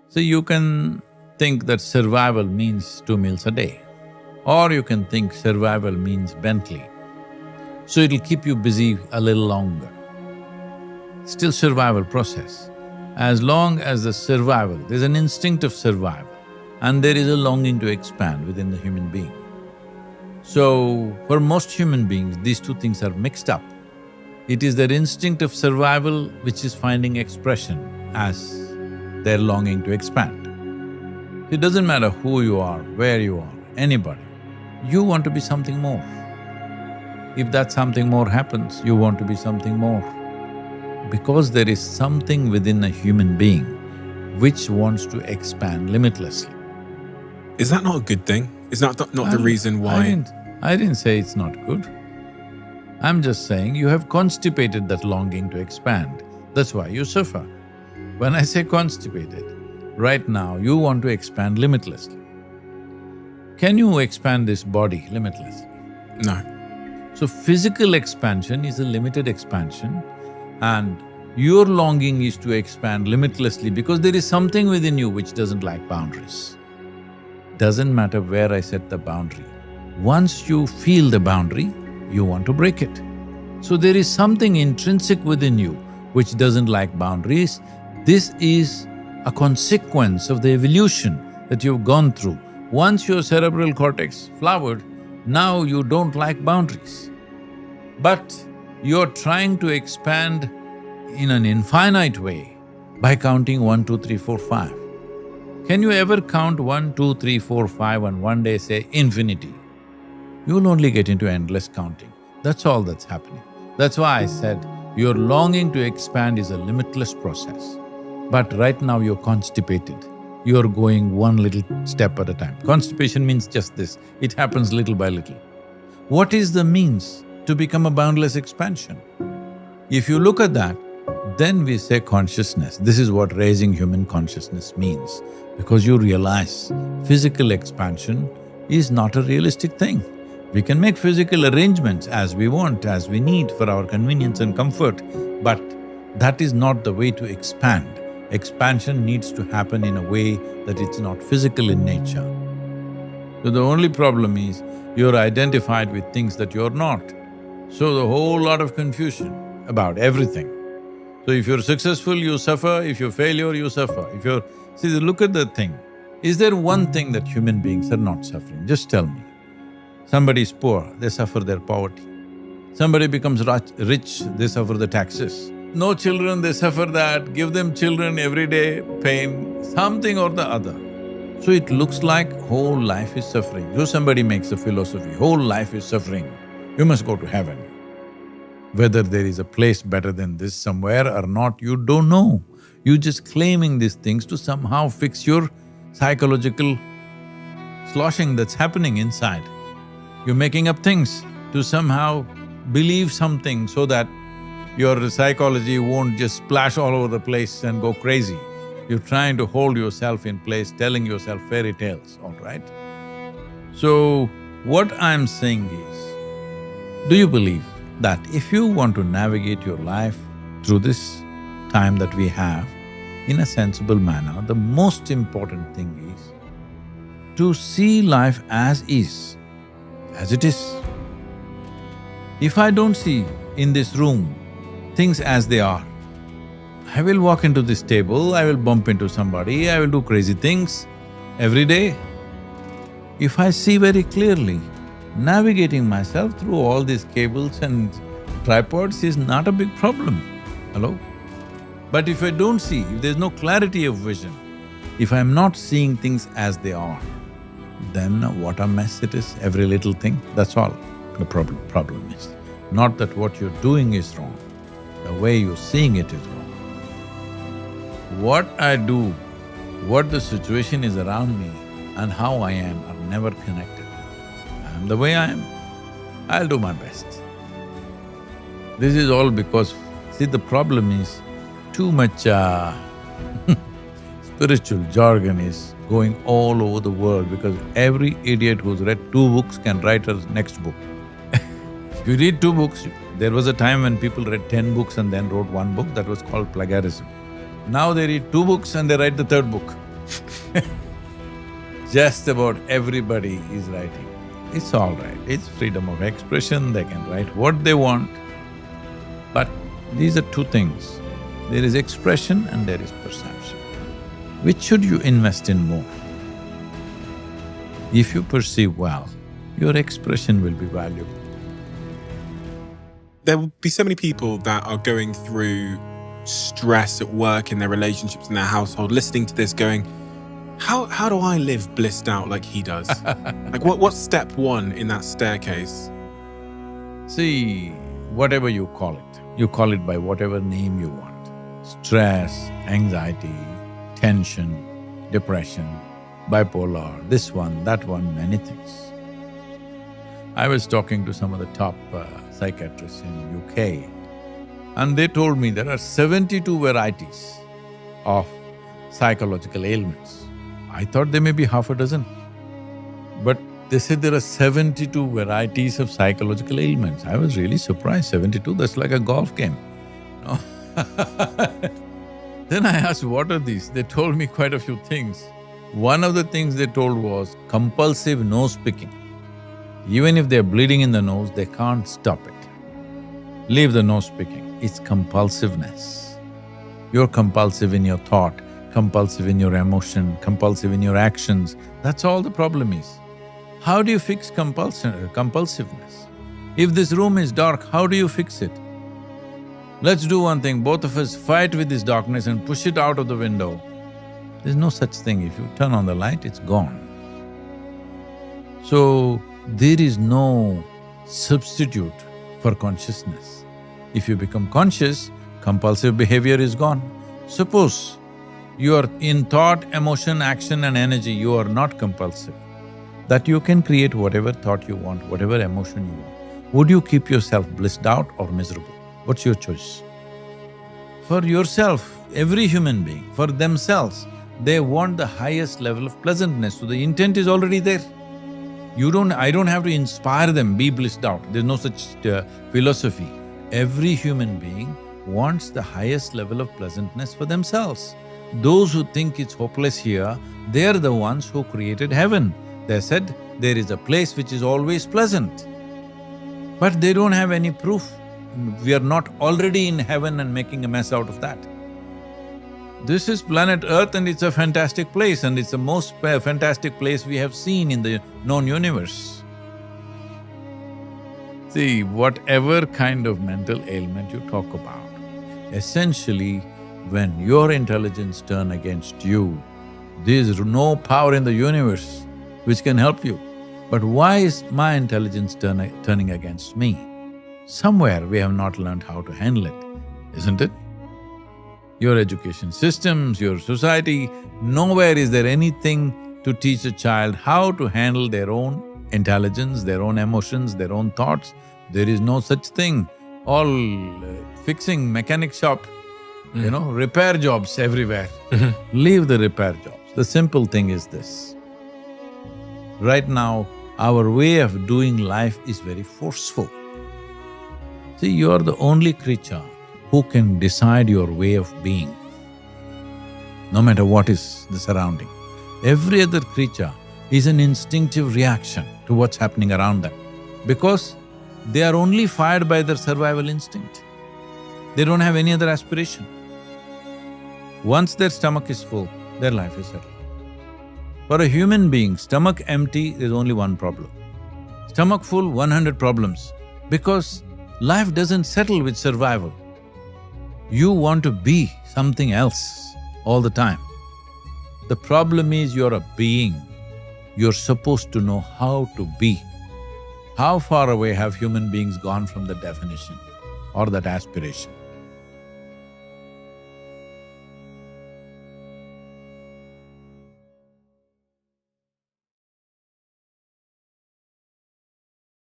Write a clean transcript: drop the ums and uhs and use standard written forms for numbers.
So you can think that survival means 2 meals a day, or you can think survival means Bentley. So it'll keep you busy a little longer. Still survival process. As long as the survival, there's an instinct of survival and there is a longing to expand within the human being. So, for most human beings, these two things are mixed up. It is their instinct of survival which is finding expression as their longing to expand. It doesn't matter who you are, where you are, anybody, you want to be something more. If that something more happens, you want to be something more. Because there is something within a human being which wants to expand limitlessly. Is that not a good thing? Is that not the reason why… I didn't say it's not good. I'm just saying you have constipated that longing to expand, that's why you suffer. When I say constipated, right now you want to expand limitlessly. Can you expand this body limitlessly? No. So physical expansion is a limited expansion and your longing is to expand limitlessly because there is something within you which doesn't like boundaries. Doesn't matter where I set the boundary. Once you feel the boundary, you want to break it. So there is something intrinsic within you which doesn't like boundaries. This is a consequence of the evolution that you've gone through. Once your cerebral cortex flowered, now you don't like boundaries. But you're trying to expand in an infinite way by counting 1, 2, 3, 4, 5. Can you ever count 1, 2, 3, 4, 5 and one day say infinity? You'll only get into endless counting. That's all that's happening. That's why I said your longing to expand is a limitless process. But right now you're constipated. You're going one little step at a time. Constipation means just this, it happens little by little. What is the means to become a boundless expansion? If you look at that, then we say consciousness. This is what raising human consciousness means, because you realize physical expansion is not a realistic thing. We can make physical arrangements as we want, as we need for our convenience and comfort, but that is not the way to expand. Expansion needs to happen in a way that it's not physical in nature. So the only problem is, you're identified with things that you're not. So the whole lot of confusion about everything. So if you're successful, you suffer, if you're failure, you suffer. If you're… See, look at the thing. Is there one thing that human beings are not suffering? Just tell me. Somebody is poor, they suffer their poverty. Somebody becomes rich, they suffer the taxes. No children, they suffer that. Give them children every day, pain, something or the other. So it looks like whole life is suffering. So somebody makes a philosophy, whole life is suffering, you must go to heaven. Whether there is a place better than this somewhere or not, you don't know. You're just claiming these things to somehow fix your psychological sloshing that's happening inside. You're making up things to somehow believe something so that your psychology won't just splash all over the place and go crazy. You're trying to hold yourself in place, telling yourself fairy tales, all right? So, what I'm saying is, do you believe that if you want to navigate your life through this time that we have in a sensible manner, the most important thing is to see life as is, as it is. If I don't see in this room things as they are, I will walk into this table, I will bump into somebody, I will do crazy things every day. If I see very clearly, navigating myself through all these cables and tripods is not a big problem. Hello? But if I don't see, if there's no clarity of vision, if I'm not seeing things as they are, then what a mess it is, every little thing, that's all the problem is. Not that what you're doing is wrong, the way you're seeing it is wrong. What I do, what the situation is around me and how I am are never connected. I'm the way I am, I'll do my best. This is all because, see, the problem is too much spiritual jargon is going all over the world because every idiot who's read 2 books can write a next book. If you read 2 books, there was a time when people read 10 books and then wrote 1 book, that was called plagiarism. Now they read 2 books and they write the 3rd book. Just about everybody is writing. It's all right, it's freedom of expression, they can write what they want. But these are two things, there is expression and there is perception. Which should you invest in more? If you perceive well, your expression will be valuable. There will be so many people that are going through stress at work, in their relationships, in their household, listening to this going, how do I live blissed out like he does? Like what's step one in that staircase? See, whatever you call it by whatever name you want. Stress, anxiety, tension, depression, bipolar, this one, that one, many things. I was talking to some of the top psychiatrists in UK, and they told me there are 72 varieties of psychological ailments. I thought there may be half a dozen, but they said there are 72 varieties of psychological ailments. I was really surprised, 72, that's like a golf game, no? Then I asked, what are these? They told me quite a few things. One of the things they told was compulsive nose picking. Even if they're bleeding in the nose, they can't stop it. Leave the nose picking, it's compulsiveness. You're compulsive in your thought, compulsive in your emotion, compulsive in your actions, that's all the problem is. How do you fix compulsiveness? If this room is dark, how do you fix it? Let's do one thing, both of us fight with this darkness and push it out of the window. There's no such thing, if you turn on the light, it's gone. So, there is no substitute for consciousness. If you become conscious, compulsive behavior is gone. Suppose you are in thought, emotion, action and energy, you are not compulsive, that you can create whatever thought you want, whatever emotion you want. Would you keep yourself blissed out or miserable? What's your choice? For yourself, every human being, for themselves, they want the highest level of pleasantness, so the intent is already there. I don't have to inspire them, be blissed out, there's no such philosophy. Every human being wants the highest level of pleasantness for themselves. Those who think it's hopeless here, they're the ones who created heaven. They said, there is a place which is always pleasant. But they don't have any proof. We are not already in heaven and making a mess out of that. This is planet Earth and it's a fantastic place, and it's the most fantastic place we have seen in the known universe. See, whatever kind of mental ailment you talk about, essentially, when your intelligence turns against you, there is no power in the universe which can help you. But why is my intelligence turning against me? Somewhere we have not learned how to handle it, isn't it? Your education systems, your society, nowhere is there anything to teach a child how to handle their own intelligence, their own emotions, their own thoughts. There is no such thing. All fixing, mechanic shop, repair jobs everywhere. Leave the repair jobs. The simple thing is this. Right now, our way of doing life is very forceful. See, you are the only creature who can decide your way of being, no matter what is the surrounding. Every other creature is an instinctive reaction to what's happening around them, because they are only fired by their survival instinct. They don't have any other aspiration. Once their stomach is full, their life is settled. For a human being, stomach empty, there's only one problem. Stomach full, 100 problems, because life doesn't settle with survival. You want to be something else all the time. The problem is you're a being. You're supposed to know how to be. How far away have human beings gone from the definition or that aspiration?